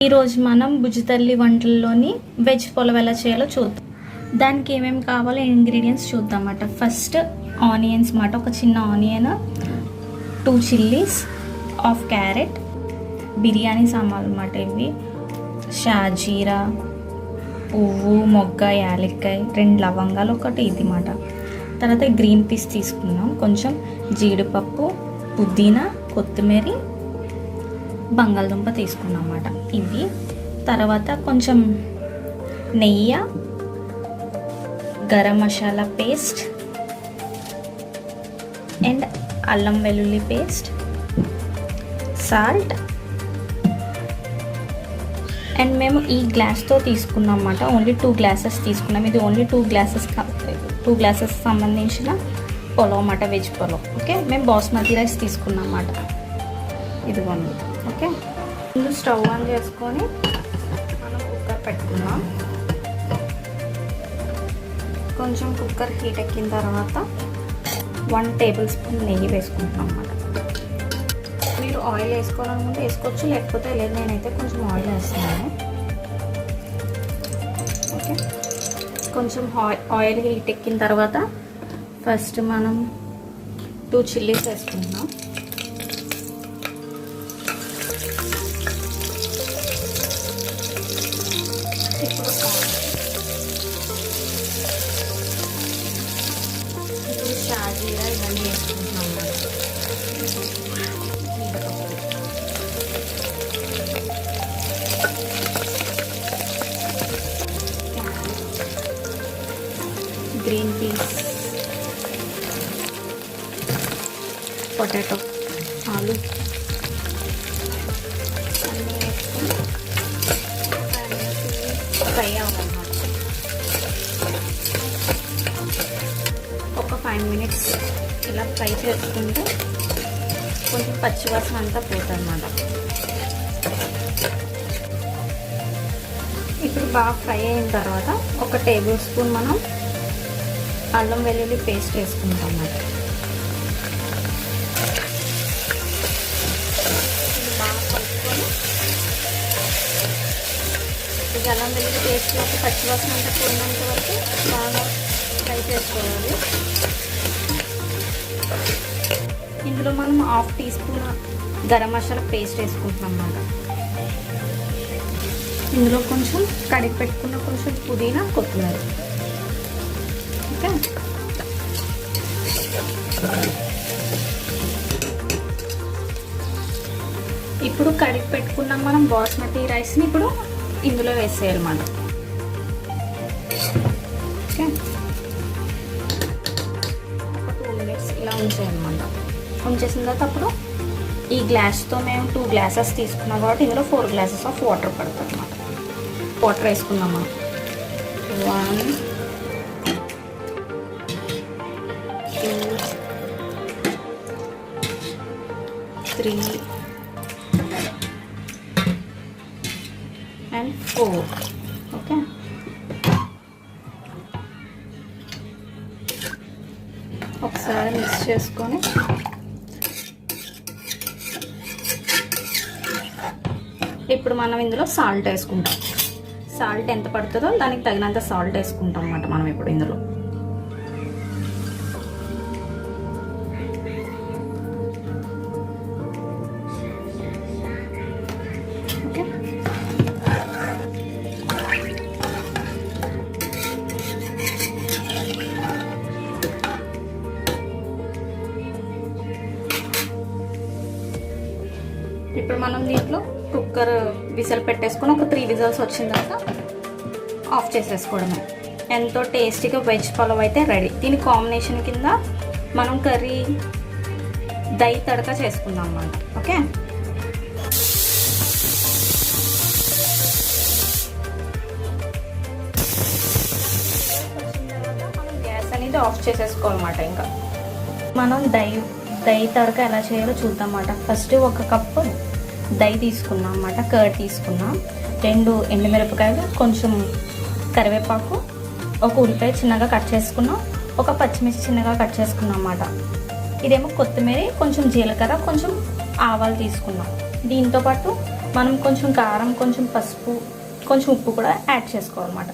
ఈరోజు మనం బుజ్జితల్లి వంటల్లోని వెజ్ పులావ్ ఎలా చేయాలో చూద్దాం. దానికి ఏమేమి కావాలో ఇంగ్రీడియంట్స్ చూద్దాం అన్నమాట. ఫస్ట్ ఆనియన్స్ మాట, ఒక చిన్న onion, 2 chillies, half carrot, biryani సామాన్లు అన్నమాట. ఇవి షాజీరా, పువ్వు, మొగ్గ, యాలక్కాయ, 2 లవంగాలు, ఒకటి ఇది మాట. తర్వాత గ్రీన్ పీస్ తీసుకున్నాం, కొంచెం జీడిపప్పు, పుదీనా, కొత్తిమీర, బంగాళదుంప తీసుకున్నాం అన్నమాట. ఇవి తర్వాత కొంచెం నెయ్యి, గరం మసాలా పేస్ట్ అండ్ అల్లం వెల్లుల్లి పేస్ట్, సాల్ట్. అండ్ మేము ఈ గ్లాస్తో తీసుకున్నాం అన్నమాట. ఓన్లీ 2 గ్లాసెస్ తీసుకున్నాం. ఇది ఓన్లీ 2 గ్లాసెస్ సంబంధించిన పులావ్ అన్నమాట, వెజ్ పులావ్. ఓకే, మేము బాస్మతి రైస్ తీసుకున్నాం అన్నమాట. ఇదిగోండి. ఓకే, ముందు స్టవ్ ఆన్ చేసుకొని మనం కుక్కర్ పెట్టుకున్నాం. కొంచెం కుక్కర్ హీట్ ఎక్కిన తర్వాత 1 టేబుల్ స్పూన్ నెయ్యి వేసుకుంటున్నాం అన్నమాట. మీరు ఆయిల్ వేసుకోవాలనుకుంటే వేసుకోవచ్చు, లేకపోతే లేదు. నేనైతే కొంచెం ఆయిల్ వేస్తున్నాను. ఓకే, కొంచెం ఆయిల్ హీట్ ఎక్కిన తర్వాత ఫస్ట్ మనం 2 చిల్లీస్ వేసుకుంటున్నాం. ఇప్పుడు షాజీరా ఇవన్నీ వేసుకుంటున్నాం. గ్రీన్ పీస్, పొటాటో, ఆలు అన్నీ వేసుకుని ఫ్రై అవ్వాలన్నమాట. ఒక 5 మినిట్స్ ఇలా ఫ్రై చేసుకుంటే కొంచెం పచ్చివాసన అంతా పోతుంది అన్నమాట. ఇప్పుడు బాగా ఫ్రై అయిన తర్వాత 1 టేబుల్ స్పూన్ మనం అల్లం వెల్లుల్లి పేస్ట్ వేసుకుంటాం అన్నమాట. బాగా కలుపుకొని ఇది అల్లం వెల్లుల్లి పేస్ట్లోకి పచ్చివాసన అంతా పోయినంత వరకు బాగా ఫ్రై చేసుకోవాలి. ఇందులో మనం 1/2 teaspoon garam masala paste వేసుకుంటున్నాం అన్నమాట. ఇందులో కొంచెం కడిగి పెట్టుకున్న కొంచెం పుదీనా, కొత్తిమీర. ఓకే, ఇప్పుడు కడిగి పెట్టుకున్నాం మనం బాస్మతి రైస్ని ఇప్పుడు ఇందులో వేసేయాలన్నమాట. ఓకే, ఒక 2 మినిట్స్ ఇలా ఉంచేయాలన్నమాట. ఉంచేసిన తర్వాత అప్పుడు ఈ గ్లాస్తో మేము 2 గ్లాసెస్ తీసుకున్నాం కాబట్టి ఇందులో 4 గ్లాసెస్ ఆఫ్ వాటర్ పడుతుంది అన్నమాట. వాటర్ వేసుకున్నాం మనం. 1 2 3 and 4. ఓకే, ఒకసారి మిక్స్ చేసుకొని ఇప్పుడు మనం ఇందులో సాల్ట్ వేసుకుంటాం. సాల్ట్ ఎంత పడుతుందో దానికి తగినంత సాల్ట్ వేసుకుంటాం అన్నమాట మనం ఇప్పుడు ఇందులో. ఓకే, ఇప్పుడు మనం దీంట్లో కుక్కర్ విజిల్ పెట్టేసుకొని ఒక 3 విజిల్స్ వచ్చిన తర్వాత ఆఫ్ చేసేసుకోవడమే. ఎంతో టేస్టీగా వెజ్ పులావ్ అయితే రెడీ. దీని కాంబినేషన్ కింద మనం కర్రీ దహి తడక చేసుకుందాం అన్నమాట. ఓకే, మనం గ్యాస్ అనేది ఆఫ్ చేసేసుకోవాలన్నమాట. ఇంకా మనం దహి తడక ఎలా చేయాలో చూద్దాం అన్నమాట. ఫస్ట్ 1 కప్పు దహి తీసుకున్నాం అన్నమాట. కర్డ్ తీసుకున్నాం, 2 ఎండుమిరపకాయలు, కొంచెం కరివేపాకు, 1 ఉల్లిపాయ చిన్నగా కట్ చేసుకున్నాం, 1 పచ్చిమిర్చి చిన్నగా కట్ చేసుకున్నాం అన్నమాట. ఇదేమో కొత్తిమీర, కొంచెం జీలకర్ర, కొంచెం ఆవాలు తీసుకున్నాం. దీంతోపాటు మనం కొంచెం కారం, కొంచెం పసుపు, కొంచెం ఉప్పు కూడా యాడ్ చేసుకోవాలన్నమాట.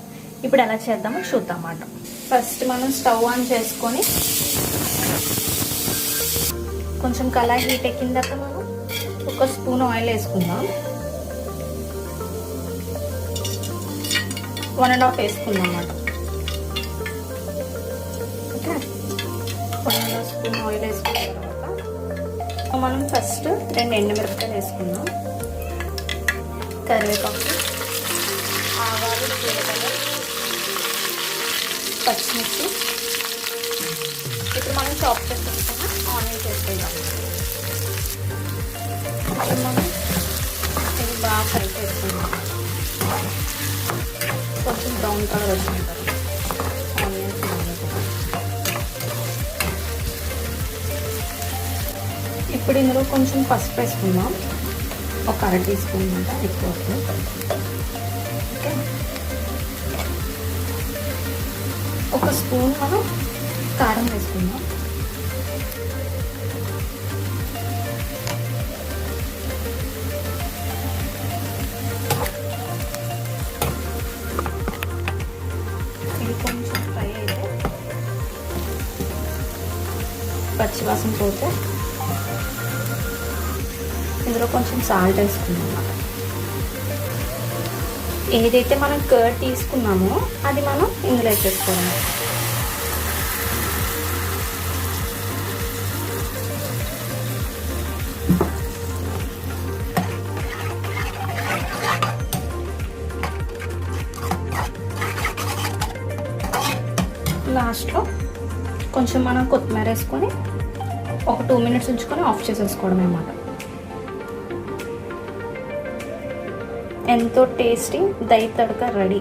ఇప్పుడు ఎలా చేద్దామో చూద్దాం అన్నమాట. ఫస్ట్ మనం స్టవ్ ఆన్ చేసుకొని కొంచెం కళాయి హీట్ ఎక్కిన తర్వాత మనం ఒక స్పూన్ ఆయిల్ వేసుకుందాం. 1.5 వేసుకుందాం అన్నమాట. ఓకే, 1.5 స్పూన్ ఆయిల్ వేసుకున్న తర్వాత మనం ఫస్ట్ 2 ఎండుమిరపకాయలు వేసుకుందాం. కరివేపాకు, ఆవాలు, జీలకర్ర, పచ్చిమిర్చి. ఇప్పుడు మనం చాప్ చేసుకున్న ఆనియన్స్ వేసుకుందాం. ఇప్పుడు మనం ఇది బాగా ఫ్రై చేసుకుందాం. కొంచెం బ్రౌన్ కలర్ వచ్చింటారు ఆనియన్స్. ఇప్పుడు ఇందులో కొంచెం పసుపు వేసుకుందాం. ఒక 1/2 టీ స్పూన్ అంట, ఎక్కువ. ఓకే, ఒక స్పూన్ మనం కారం వేసుకుందాం. ఇది కొంచెం ఫ్రై అయితే పచ్చివాసన పోతే ఇందులో కొంచెం సాల్ట్ వేసుకుందాం. ఏదైతే మనం కర్డ్ తీసుకున్నామో అది మనం ఇందులో వేసేసుకోవాలి. లాస్ట్లో కొంచెం మనం కొత్తిమీర వేసుకొని ఒక 2 మినిట్స్ ఉంచుకొని ఆఫ్ చేసేసుకోవడం అన్నమాట. ఎంతో టేస్టీ దహి తడక రెడీ.